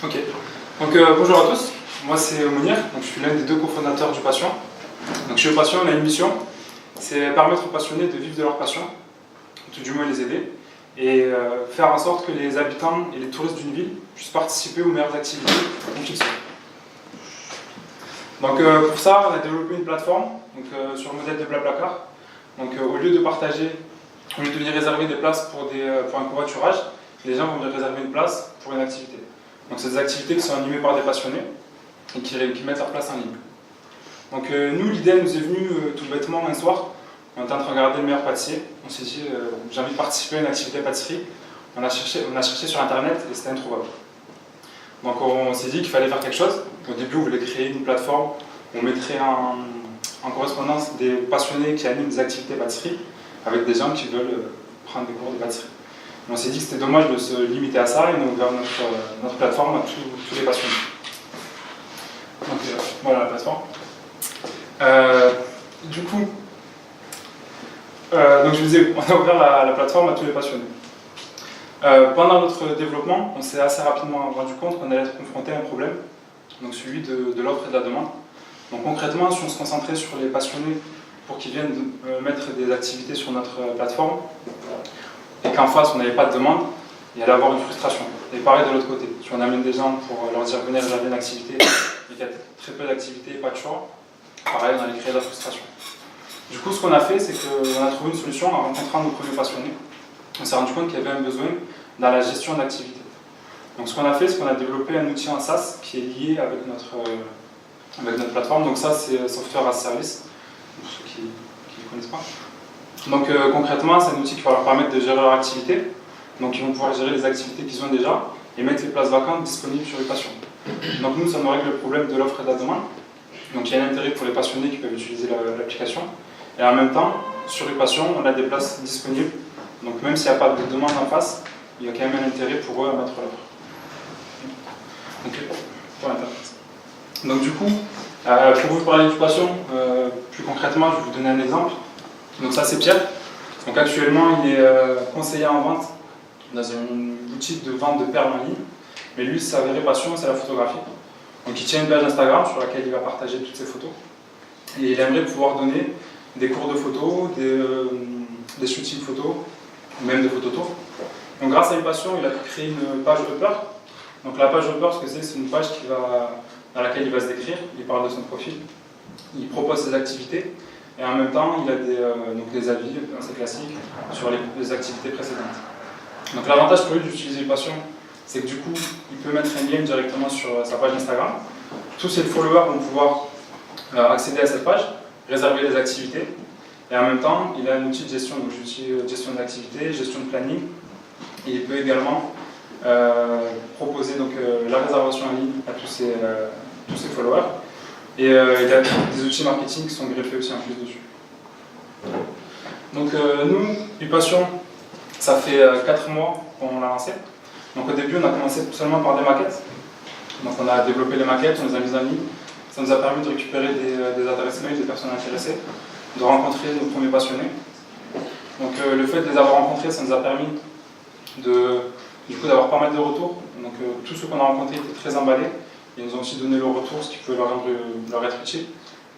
Ok, donc bonjour à tous, moi c'est Mounir, donc je suis l'un des deux cofondateurs du Passion. Donc chez Passion, on a une mission, c'est permettre aux passionnés de vivre de leur passion, tout du moins les aider, et faire en sorte que les habitants et les touristes d'une ville puissent participer aux meilleures activités où qu'ils soient. Donc pour ça, on a développé une plateforme sur le modèle de Blablacar. Donc au lieu de partager, au lieu de venir réserver des places pour un covoiturage, les gens vont venir réserver une place pour une activité. Donc c'est des activités qui sont animées par des passionnés et qui mettent leur place en ligne. Donc nous, l'idée nous est venue tout bêtement un soir. On était en train de regarder le meilleur pâtissier. On s'est dit, j'ai envie de participer à une activité pâtisserie. On a cherché sur internet et c'était introuvable. Donc on s'est dit qu'il fallait faire quelque chose. Au début, on voulait créer une plateforme où on mettrait en correspondance des passionnés qui animent des activités pâtisserie avec des gens qui veulent prendre des cours de pâtisserie. On s'est dit que c'était dommage de se limiter à ça et on a ouvert notre plateforme à tous les passionnés. Donc voilà la plateforme. Du coup, donc je vous disais, on a ouvert la plateforme à tous les passionnés. Pendant notre développement, on s'est assez rapidement rendu compte qu'on allait être confronté à un problème, donc celui de l'offre et de la demande. Donc concrètement, si on se concentrait sur les passionnés pour qu'ils viennent mettre des activités sur notre plateforme, et qu'en face on n'avait pas de demande, il y allait avoir une frustration. Et pareil de l'autre côté, si on amène des gens pour leur dire venez réserver une activité, et qu'il y a très peu d'activités, pas de choix, pareil on allait créer de la frustration. Du coup ce qu'on a fait, c'est qu'on a trouvé une solution en rencontrant nos premiers passionnés. On s'est rendu compte qu'il y avait un besoin dans la gestion d'activités. Donc ce qu'on a fait, c'est qu'on a développé un outil en SaaS qui est lié avec notre plateforme. Donc ça c'est Software as Service, pour ceux qui ne connaissent pas. Donc concrètement, c'est un outil qui va leur permettre de gérer leur activité. Donc ils vont pouvoir gérer les activités qu'ils ont déjà et mettre les places vacantes disponibles sur les patients. Donc nous, ça nous règle le problème de l'offre et de la demande. Donc il y a un intérêt pour les passionnés qui peuvent utiliser l'application. Et en même temps, sur les patients, on a des places disponibles. Donc même s'il n'y a pas de demande en face, il y a quand même un intérêt pour eux à mettre l'offre. Pour Internet. Donc du coup, pour vous parler du patient, plus concrètement, je vais vous donner un exemple. Donc ça c'est Pierre. Donc actuellement il est conseiller en vente dans une boutique de vente de perles en ligne. Mais lui sa vraie passion c'est la photographie. Donc il tient une page Instagram sur laquelle il va partager toutes ses photos. Et il aimerait pouvoir donner des cours de photo, des shootings photos, ou même des phototours. Donc grâce à une passion, il a créé une page Upper. Donc la page Upper, ce que c'est une page dans laquelle il va se décrire, il parle de son profil, il propose ses activités. Et en même temps, il a des avis assez classiques sur les activités précédentes. Donc l'avantage pour lui d'utiliser Passion, c'est que du coup, il peut mettre un lien directement sur sa page Instagram. Tous ses followers vont pouvoir accéder à cette page, réserver les activités. Et en même temps, il a un outil de gestion, donc gestion d'activités, gestion de planning. Et il peut également proposer la réservation en ligne à tous ses followers. Et il y a des outils marketing qui sont greffés aussi en plus dessus. Donc nous, Upassion, ça fait 4 mois qu'on l'a lancé. Donc au début, on a commencé seulement par des maquettes. Donc on a développé les maquettes, on les a mises en ligne. Ça nous a permis de récupérer des adresses mail des personnes intéressées, de rencontrer nos premiers passionnés. Donc le fait de les avoir rencontrés, ça nous a permis d'avoir pas mal de retours. Donc tous ceux qu'on a rencontrés étaient très emballés. Ils nous ont aussi donné leur retour, ce qui pouvait leur être utile.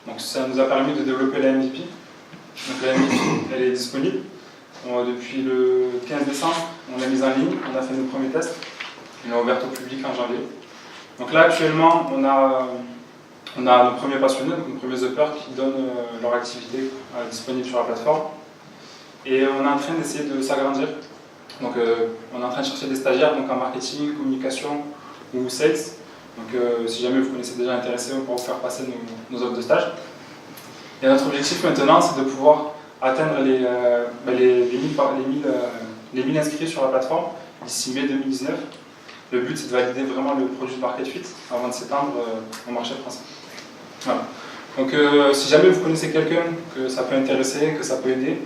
Donc ça nous a permis de développer la MVP. Donc la MVP, elle est disponible. Depuis le 15 décembre, on l'a mise en ligne, on a fait nos premiers tests. On l'a ouverte au public en janvier. Donc là, actuellement, on a nos premiers passionnés, donc nos premiers uppers qui donnent leur activité disponible sur la plateforme. Et on est en train d'essayer de s'agrandir. Donc on est en train de chercher des stagiaires donc en marketing, communication ou sales. Donc si jamais vous connaissez déjà intéressé, on pourra vous faire passer nos offres de stage. Et notre objectif maintenant, c'est de pouvoir atteindre les 1000 inscrits sur la plateforme d'ici mai 2019. Le but, c'est de valider vraiment le produit de Market Fit avant de s'étendre au marché français. Voilà. Donc si jamais vous connaissez quelqu'un que ça peut intéresser, que ça peut aider,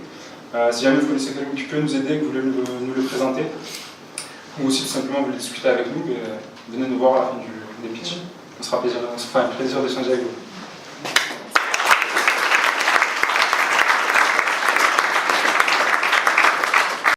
si jamais vous connaissez quelqu'un qui peut nous aider, que vous voulez nous le présenter, ou si tout simplement vous voulez discuter avec nous, venez nous voir à la fin des pitchs. On se fera un plaisir d'échanger avec vous.